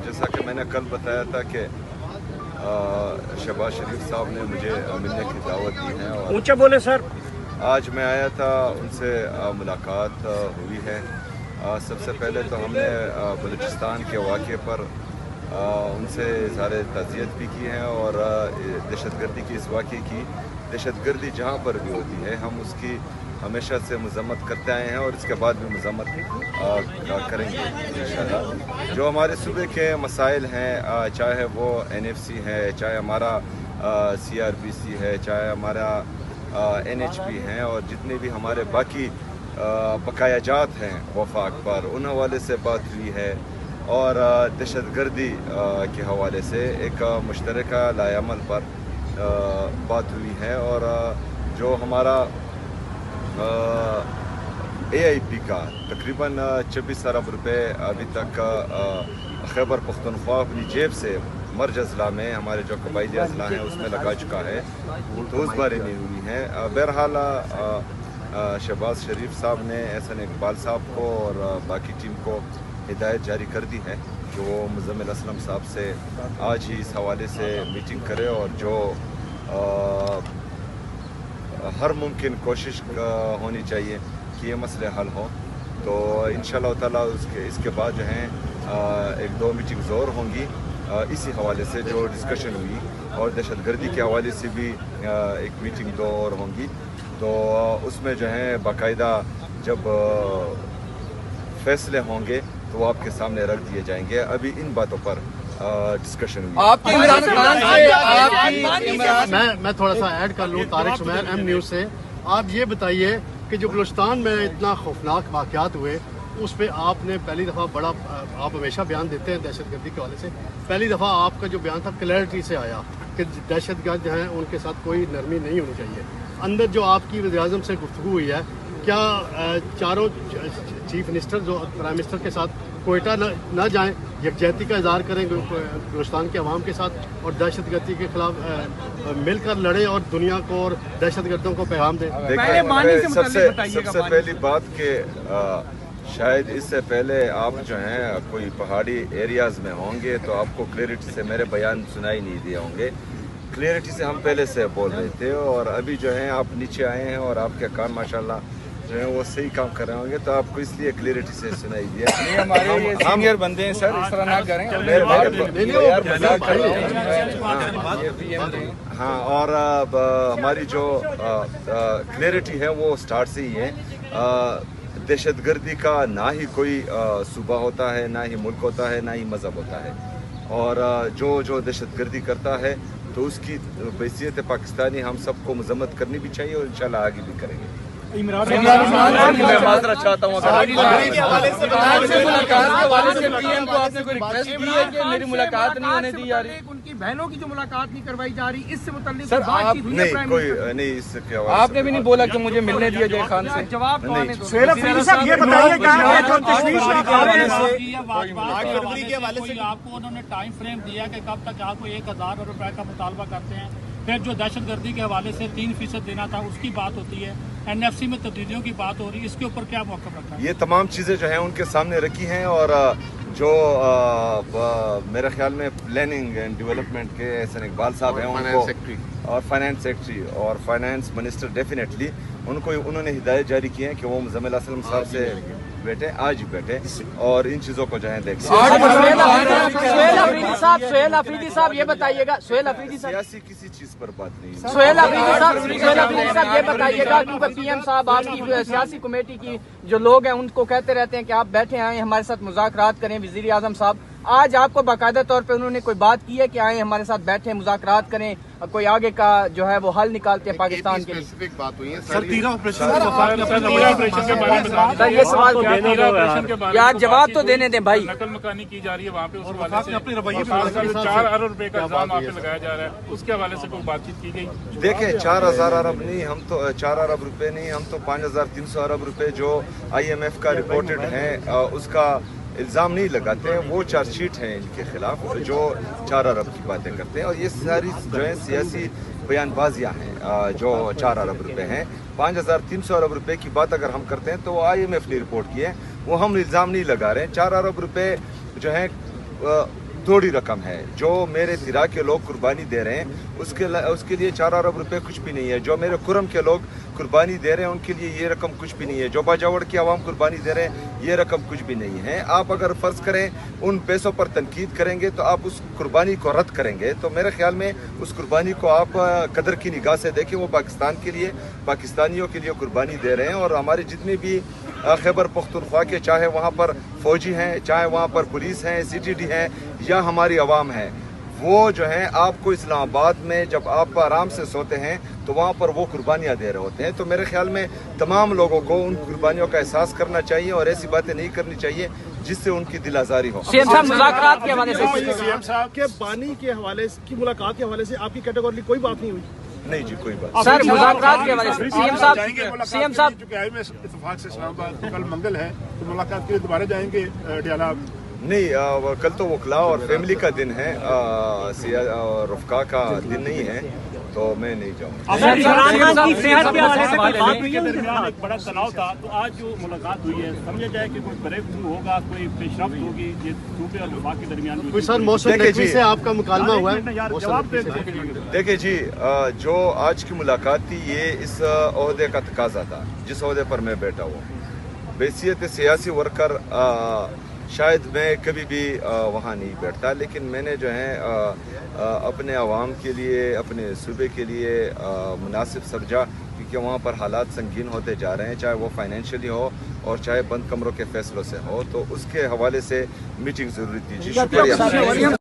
जैसा कि मैंने कल बताया था कि शहबाज शरीफ साहब ने मुझे मिलने की दावत दी है और ऊंचा बोले सर। आज मैं आया था, उनसे मुलाकात हुई है। सबसे पहले तो हमने बलूचिस्तान के वाक़े पर उनसे इज़हार ताज़ियत भी की है और दहशतगर्दी की इस वाक़े की दहशतगर्दी जहाँ पर भी होती है हम उसकी हमेशा से मज़म्मत करते आए हैं और इसके बाद भी मज़म्मत करेंगे इंशाअल्लाह। जो हमारे सूबे के मसाइल हैं, चाहे वो NFC है, चाहे हमारा CRBC है, चाहे हमारा NHP हैं और जितने भी हमारे बाकी बकायाजात हैं वफाक पर, उन हवाले से बात हुई है और दहशतगर्दी के हवाले से एक मुश्तरका लाएअमल पर बात हुई है और जो हमारा AIP का तकरीबन 26 अरब रुपए अभी तक खैबर पख्तूनख्वा अपनी जेब से मर्ज अजला में हमारे जो कबायली अजला हैं उसमें लगा चुका है, तो उस बारे में हुई है। बहरहाल शहबाज शरीफ साहब ने एहसन इकबाल साहब को और बाकी टीम को हिदायत जारी कर दी है कि वो मुज़म्मिल असलम साहब से आज ही इस हवाले से मीटिंग करे और जो हर मुमकिन कोशिश होनी चाहिए कि ये मसले हल हों। तो इंशाअल्लाह ताला इसके बाद जो हैं 1-2 मीटिंग्स और होंगी इसी हवाले से जो डिस्कशन हुई, और दहशतगर्दी के हवाले से भी एक मीटिंग 2 और होंगी। तो उसमें जो है बाकायदा जब फैसले होंगे तो वो आपके सामने रख दिए जाएंगे। अभी इन बातों पर डिस्कशन हुई। मैं थोड़ा सा ऐड कर लूँ, तारिक सुमैर M न्यूज़ से। आप ये बताइए कि जो बलूचिस्तान में इतना खौफनाक वाक़यात हुए उस पर आपने पहली दफ़ा बड़ा, आप हमेशा बयान देते हैं दहशतगर्दी के हवाले से, पहली दफ़ा आपका जो बयान था क्लैरिटी से आया कि दहशतगर्द जो हैं उनके साथ कोई नरमी नहीं होनी चाहिए। अंदर जो आपकी वज़ीर-ए-आज़म से गुफ्तगू हुई है, क्या चारों चीफ मिनिस्टर जो प्राइम मिनिस्टर के साथ कोयटा न जाएं, यकजहती का इज़हार करें बलूचिस्तान के अवाम के साथ और दहशतगर्दी के खिलाफ मिलकर लड़ें और दुनिया को और दहशतगर्दों को पैगाम दें? सबसे पहली बात कि शायद इससे पहले आप जो हैं कोई पहाड़ी एरियाज़ में होंगे तो आपको क्लियरिटी से मेरे बयान सुनाई नहीं दिए होंगे। क्लियरिटी से हम पहले से बोल रहे थे और अभी जो हैं आप नीचे आए हैं और आपके कान माशाल्लाह जो है वो सही काम कर रहे होंगे तो आपको इसलिए क्लियरिटी से सुनाई दिया। नहीं, हमारे ये सीनियर बंदे हैं सर, इस तरह ना करें। हाँ, और हमारी जो क्लियरिटी है वो स्टार्ट से ही है। दहशतगर्दी का ना ही कोई सूबा होता है, ना ही मुल्क होता है, ना ही मज़हब होता है, और जो दहशतगर्दी करता है तो उसकी हैसियत पाकिस्तानी हम सबको मज़म्मत करनी भी चाहिए और इंशाल्लाह आगे भी करेंगे। मैं माजरत चाहता हूँ, PM को आपने कोई रिक्वेस्ट की है कि मेरी मुलाकात नहीं होने दी जा रही? उनकी बहनों की जो मुलाकात नहीं करवाई जा रही, इससे मुताल्लिक सर आप नहीं कोई नहीं इसके आपने भी नहीं बोला कि मुझे मिलने दिया जाए खान से? जवाब ये बताइए आपको उन्होंने टाइम फ्रेम दिया कि कब तक आपको 1000 रुपए का मुतालबा करते हैं। फिर जो दहशतगर्दी के हवाले से 3% देना था उसकी बात होती है, NFC में तब्दीलियों की बात हो रही है, इसके ऊपर क्या मौक़िफ़ रखा है? ये तमाम चीज़ें जो हैं उनके सामने रखी हैं और जो मेरे ख्याल में प्लानिंग एंड डेवलपमेंट के एहसन इकबाल साहब हैं उनको, और फाइनेंस सेक्रेटरी और फाइनेंस मिनिस्टर डेफिनेटली उन्होंने हिदायत जारी की है कि वो मुज़म्मिल असलम साहब से बैठे, आज ही बैठे और इन चीज़ों को जो है देखें। सुहेल अफरीदी साहब ये बताइएगा, सुहेल अफरीदी साहब सियासी किसी चीज़ पर बात नहीं। सुहेल अफरीदी साहब ये बताइएगा, क्योंकि PM साहब आपकी सियासी कमेटी की जो लोग हैं उनको कहते रहते हैं कि आप बैठे आए हमारे साथ मुज़ाकरात करें। वज़ीर-ए-आज़म साहब आज आपको बाकायदा तौर पे उन्होंने कोई बात की है कि आए हमारे साथ बैठे मुज़ाकरात करें, कोई आगे का जो है वो हल निकालते हैं पाकिस्तान के लिए? बात हुई है सर, 13 ऑपरेशन ये सवाल यार जवाब तो देने दें भाई। नकल मकानी की जा रही है वहाँ पे, उस हवाले से 4 अरब रुपए का इल्जाम आप पे लगाया जा रहा है, उसके हवाले से कोई बातचीत की गई? देखें 4000 अरब नहीं, हम तो 4 अरब रुपए नहीं, हम तो 5300 अरब रुपए जो IMF का रिपोर्टेड है उसका इल्ज़ाम नहीं लगाते हैं। वो चार्जशीट हैं इनके खिलाफ जो 4 अरब की बातें करते हैं और ये सारी जो है सियासी बयानबाजियाँ हैं जो 4 अरब रुपए हैं। 5300 अरब रुपए की बात अगर हम करते हैं तो IMF ने रिपोर्ट की है, वो हम इल्ज़ाम नहीं लगा रहे हैं। 4 अरब रुपए जो है थोड़ी रकम है। जो मेरे तिरा के लोग कुर्बानी दे रहे हैं उसके लिए 4 अरब रुपए कुछ भी नहीं है। जो मेरे कुरम के लोग कुर्बानी दे रहे हैं उनके लिए ये रकम कुछ भी नहीं है। जो बाजावड़ की आवाम कुर्बानी दे रहे हैं ये रकम कुछ भी नहीं है। आप अगर फ़र्ज़ करें उन पैसों पर तनकीद करेंगे तो आप उस कुर्बानी को रद्द करेंगे। तो मेरे ख्याल में उस कुर्बानी को आप कदर की निगाह से देखें। वो पाकिस्तान के लिए, पाकिस्तानियों के लिए कुर्बानी दे रहे हैं। और हमारे जितने भी खैबर पख्तूनख्वा के, चाहे वहाँ पर फ़ौजी हैं, चाहे वहाँ पर पुलिस हैं, CTD हैं या हमारी आवाम है, वो जो है आपको इस्लामाबाद में जब आप आराम से सोते हैं तो वहाँ पर वो कुर्बानियाँ दे रहे होते हैं। तो मेरे ख्याल में तमाम लोगों को उन कुर्बानियों का एहसास करना चाहिए और ऐसी बातें नहीं करनी चाहिए जिससे उनकी दिल आज़ारी हो। सीएम साहब मुज़ाकरात के हवाले से, सीएम साहब के बानी के हवाले की मुलाकात के हवाले से आपकी कैटेगरी कोई बात नहीं हुई? नहीं जी, कोई बात सर मुज़ाकरात के हवाले से सीएम साहब इत्तेफाक से इस्लामाबाद कल मंगल है तो मुलाकात के लिए दोबारा जाएंगे डियाला? नहीं, कल तो वकला और फैमिली का दिन है, रफ़का का दिन नहीं है, तो मैं नहीं जाऊँगा। एक बड़ा तनाव था, तो आज जो मुलाकात हुई है समझा जाए कि कोई ब्रेक थ्रू होगा, कोई पेशरफ्त होगी ये सूबे और वफाक के दरमियान? कोई सर मौसम नकवी से आपका मुकालमा हुआ है? जवाब देखिए जी, जो आज की मुलाकात थी ये इस ओहदे का तकाजा था जिस ओहदे पर मैं बैठा हुआ। बैसियत सियासी वर्कर शायद मैं कभी भी वहाँ नहीं बैठता, लेकिन मैंने जो है अपने आवाम के लिए, अपने सूबे के लिए मुनासिब समझा, क्योंकि वहाँ पर हालात संगीन होते जा रहे हैं, चाहे वो फाइनेंशियली हो और चाहे बंद कमरों के फैसलों से हो। तो उसके हवाले से मीटिंग ज़रूरी थी जी। शुक्रिया।